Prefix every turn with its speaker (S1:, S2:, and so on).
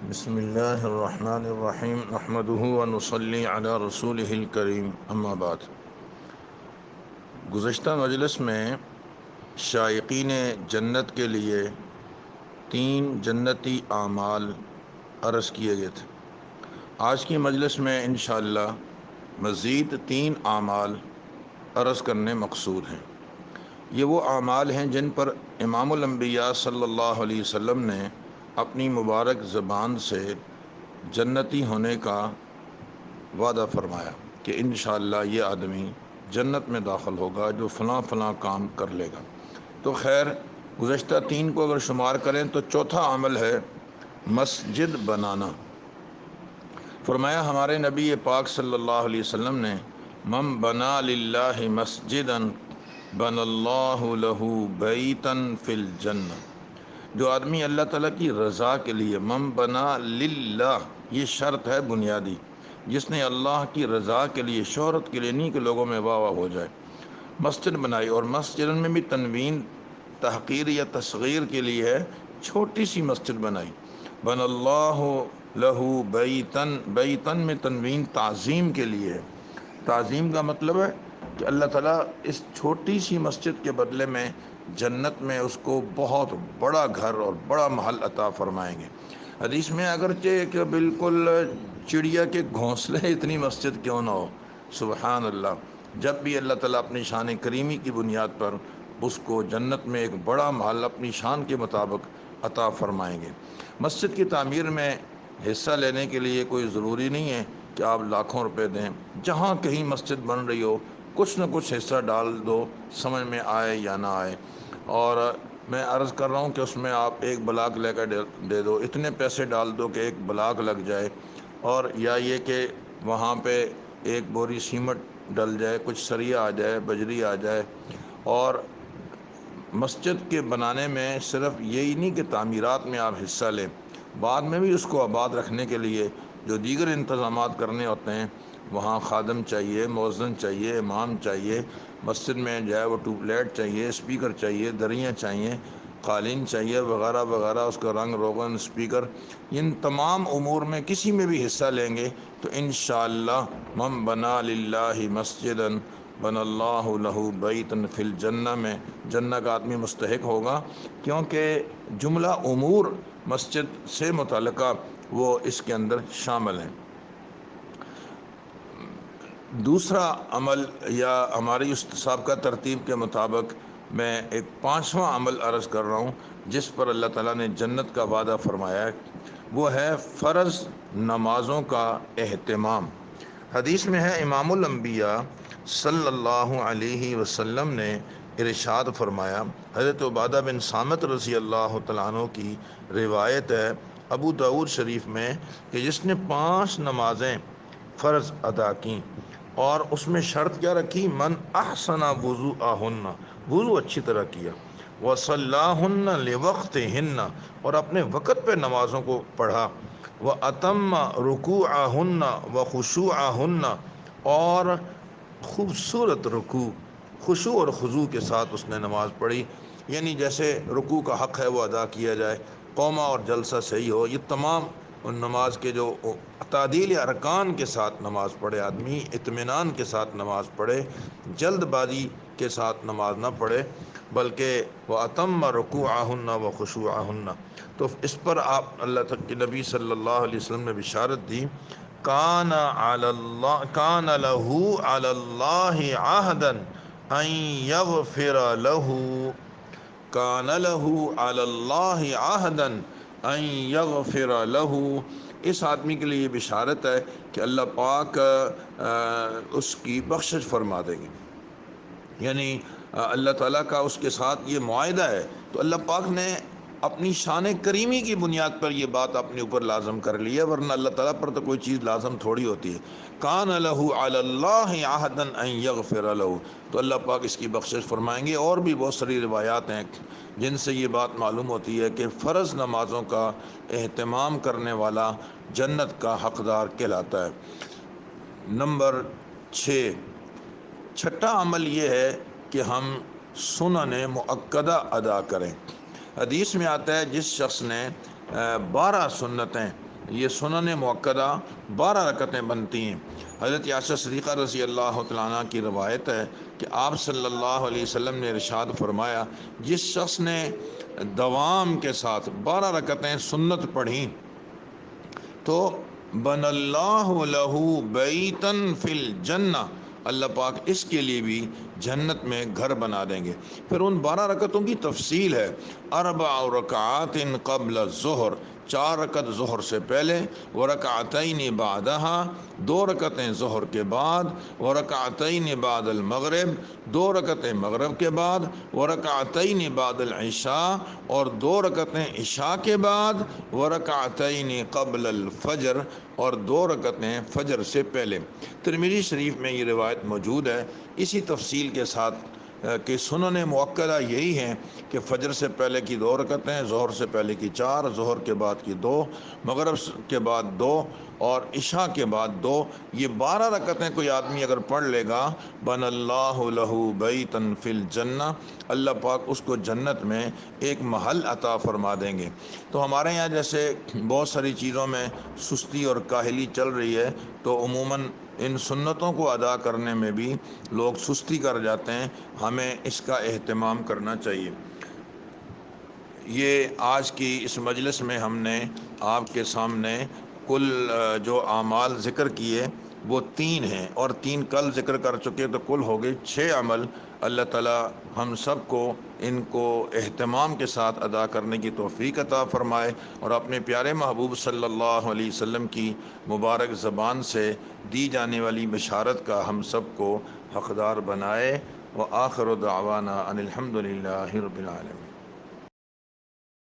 S1: بسم اللہ الرحمن الرحیم نحمدہ ونصلی علی رسولہ الکریم اما بعد۔ گزشتہ مجلس میں شائقین جنت کے لیے 3 جنتی اعمال عرض کیے گئے تھے۔ آج کی مجلس میں انشاءاللہ مزید 3 اعمال عرض کرنے مقصود ہیں۔ یہ وہ اعمال ہیں جن پر امام الانبیاء صلی اللہ علیہ وسلم نے اپنی مبارک زبان سے جنتی ہونے کا وعدہ فرمایا کہ انشاءاللہ یہ آدمی جنت میں داخل ہوگا جو فلاں فلاں کام کر لے گا۔ تو خیر گزشتہ 3 کو اگر شمار کریں تو چوتھا عمل ہے مسجد بنانا۔ فرمایا ہمارے نبی پاک صلی اللہ علیہ وسلم نے من بنا للہ مسجدا بن اللہ لہ بیتا فی الجنہ، جو آدمی اللہ تعالیٰ کی رضا کے لیے، من بنا للہ یہ شرط ہے بنیادی، جس نے اللہ کی رضا کے لیے، شہرت کے لیے نہیں کہ لوگوں میں واہ واہ ہو جائے، مسجد بنائی، اور مسجد میں بھی تنوین تحقیر یا تصغیر کے لیے ہے، چھوٹی سی مسجد بنائی، بن اللہ لہ بیتن، بیتن میں تنوین تعظیم کے لیے ہے۔ تعظیم کا مطلب ہے کہ اللہ تعالیٰ اس چھوٹی سی مسجد کے بدلے میں جنت میں اس کو بہت بڑا گھر اور بڑا محل عطا فرمائیں گے۔ حدیث میں اگرچہ کہ بالکل چڑیا کے گھونسلے اتنی مسجد کیوں نہ ہو، سبحان اللہ، جب بھی اللہ تعالیٰ اپنی شان کریمی کی بنیاد پر اس کو جنت میں ایک بڑا محل اپنی شان کے مطابق عطا فرمائیں گے۔ مسجد کی تعمیر میں حصہ لینے کے لیے کوئی ضروری نہیں ہے کہ آپ لاکھوں روپے دیں، جہاں کہیں مسجد بن رہی ہو کچھ نہ کچھ حصہ ڈال دو، سمجھ میں آئے یا نہ آئے۔ اور میں عرض کر رہا ہوں کہ اس میں آپ 1 بلاک لے کر دے دو، اتنے پیسے ڈال دو کہ 1 بلاک لگ جائے، اور یا یہ کہ وہاں پہ 1 بوری سیمٹ ڈل جائے، کچھ سریا آ جائے، بجری آ جائے۔ اور مسجد کے بنانے میں صرف یہی نہیں کہ تعمیرات میں آپ حصہ لیں، بعد میں بھی اس کو آباد رکھنے کے لیے جو دیگر انتظامات کرنے ہوتے ہیں، وہاں خادم چاہیے، مؤذن چاہیے، امام چاہیے، مسجد میں جو ہے وہ ٹیوب لائٹ چاہیے، اسپیکر چاہیے، دریاں چاہیے، قالین چاہیے، وغیرہ وغیرہ، اس کا رنگ روغن، اسپیکر، ان تمام امور میں کسی میں بھی حصہ لیں گے تو انشاءاللہ من بنا للہ مسجدا بن اللہ لہ بیتا فی الجنہ میں جنت کا آدمی مستحق ہوگا، کیونکہ جملہ امور مسجد سے متعلقہ وہ اس کے اندر شامل ہیں۔ دوسرا عمل یا ہماری اس سابقہ ترتیب کے مطابق میں ایک 5واں عمل عرض کر رہا ہوں جس پر اللہ تعالیٰ نے جنت کا وعدہ فرمایا ہے، وہ ہے فرض نمازوں کا اہتمام۔ حدیث میں ہے امام الانبیاء صلی اللہ علیہ وسلم نے ارشاد فرمایا، حضرت عبادہ بن صامت رضی اللہ تعالیٰ عنہ کی روایت ہے ابو داؤد شریف میں کہ جس نے 5 نمازیں فرض ادا کیں اور اس میں شرط کیا رکھی، من احسن وضوءہن، وضو اچھی طرح کیا، وصلاہن لوقتہن، اور اپنے وقت پہ نمازوں کو پڑھا، واتم رکوعہن وخشوعہن، اور خوبصورت رکوع، خشوع اور خضوع کے ساتھ اس نے نماز پڑھی، یعنی جیسے رکوع کا حق ہے وہ ادا کیا جائے، قومہ اور جلسہ صحیح ہو، یہ تمام نماز کے جو تعدیل ارکان کے ساتھ نماز پڑھے آدمی، اطمینان کے ساتھ نماز پڑھے، جلد بازی کے ساتھ نماز نہ پڑھے، بلکہ وَأَتَمَّ رُكُوعَهُنَّ وَخُشُوعَهُنَّ۔ تو اس پر آپ اللہ کے نبی صلی اللہ علیہ وسلم نے بشارت دی، کان لہ علی اللہ عہدا ان یغفر لہ، کان لہ علی اللہ عہدا ان یغفر لہ، اس آدمی کے لیے یہ بشارت ہے کہ اللہ پاک اس کی بخشش فرما دیں گے، یعنی اللہ تعالیٰ کا اس کے ساتھ یہ معاہدہ ہے، تو اللہ پاک نے اپنی شان کریمی کی بنیاد پر یہ بات اپنے اوپر لازم کر لی ہے، ورنہ اللہ تعالیٰ پر تو کوئی چیز لازم تھوڑی ہوتی ہے۔ کان لہ علی اللہ عہدا ان یغفر لہ، تو اللہ پاک اس کی بخشش فرمائیں گے۔ اور بھی بہت ساری روایات ہیں جن سے یہ بات معلوم ہوتی ہے کہ فرض نمازوں کا اہتمام کرنے والا جنت کا حقدار کہلاتا ہے۔ نمبر 6، چھٹا عمل یہ ہے کہ ہم سنن مؤکدہ ادا کریں۔ حدیث میں آتا ہے جس شخص نے 12 سنتیں یہ سنن موقدہ 12 رکعتیں بنتی ہیں۔ حضرت عائشہ صدیقہ رضی اللہ تعالیٰ عنہ کی روایت ہے کہ آپ صلی اللہ علیہ وسلم نے ارشاد فرمایا، جس شخص نے دوام کے ساتھ 12 رکعتیں سنت پڑھیں تو بن اللہ لہ بیتن فی الجنہ، اللہ پاک اس کے لیے بھی جنت میں گھر بنا دیں گے۔ پھر ان 12 رکعتوں کی تفصیل ہے، 4 رکعات قبل الظہر، 4 رکعت ظہر سے پہلے، ورکعتین بعدہا، 2 رکعتیں ظہر کے بعد، ورکعتین بعد المغرب، 2 رکعتیں مغرب کے بعد، ورکعتین بعد العشاء، اور 2 رکعتیں عشاء کے بعد، ورکعتین قبل الفجر، اور 2 رکعتیں فجر سے پہلے۔ ترمذی شریف میں یہ روایت موجود ہے اسی تفصیل کے ساتھ کہ سنن موقدہ یہی ہیں کہ فجر سے پہلے کی 2 رکعتیں، ظہر سے پہلے کی 4، ظہر کے بعد کی 2، مغرب کے بعد 2، اور عشاء کے بعد 2۔ یہ 12 رکعتیں کوئی آدمی اگر پڑھ لے گا، بن اللہ لہ بیتن فی الجنہ، اللہ پاک اس کو جنت میں ایک محل عطا فرما دیں گے۔ تو ہمارے یہاں جیسے بہت ساری چیزوں میں سستی اور کاہلی چل رہی ہے، تو عموماً ان سنتوں کو ادا کرنے میں بھی لوگ سستی کر جاتے ہیں، ہمیں اس کا اہتمام کرنا چاہیے۔ یہ آج کی اس مجلس میں ہم نے آپ کے سامنے کل جو اعمال ذکر کیے وہ 3 ہیں، اور 3 کل ذکر کر چکے، تو کل ہو گئے 6 عمل۔ اللہ تعالی ہم سب کو ان کو اہتمام کے ساتھ ادا کرنے کی توفیق عطا فرمائے، اور اپنے پیارے محبوب صلی اللہ علیہ وسلم کی مبارک زبان سے دی جانے والی بشارت کا ہم سب کو حقدار بنائے۔ وآخر دعوانا ان الحمد للہ رب العالمین۔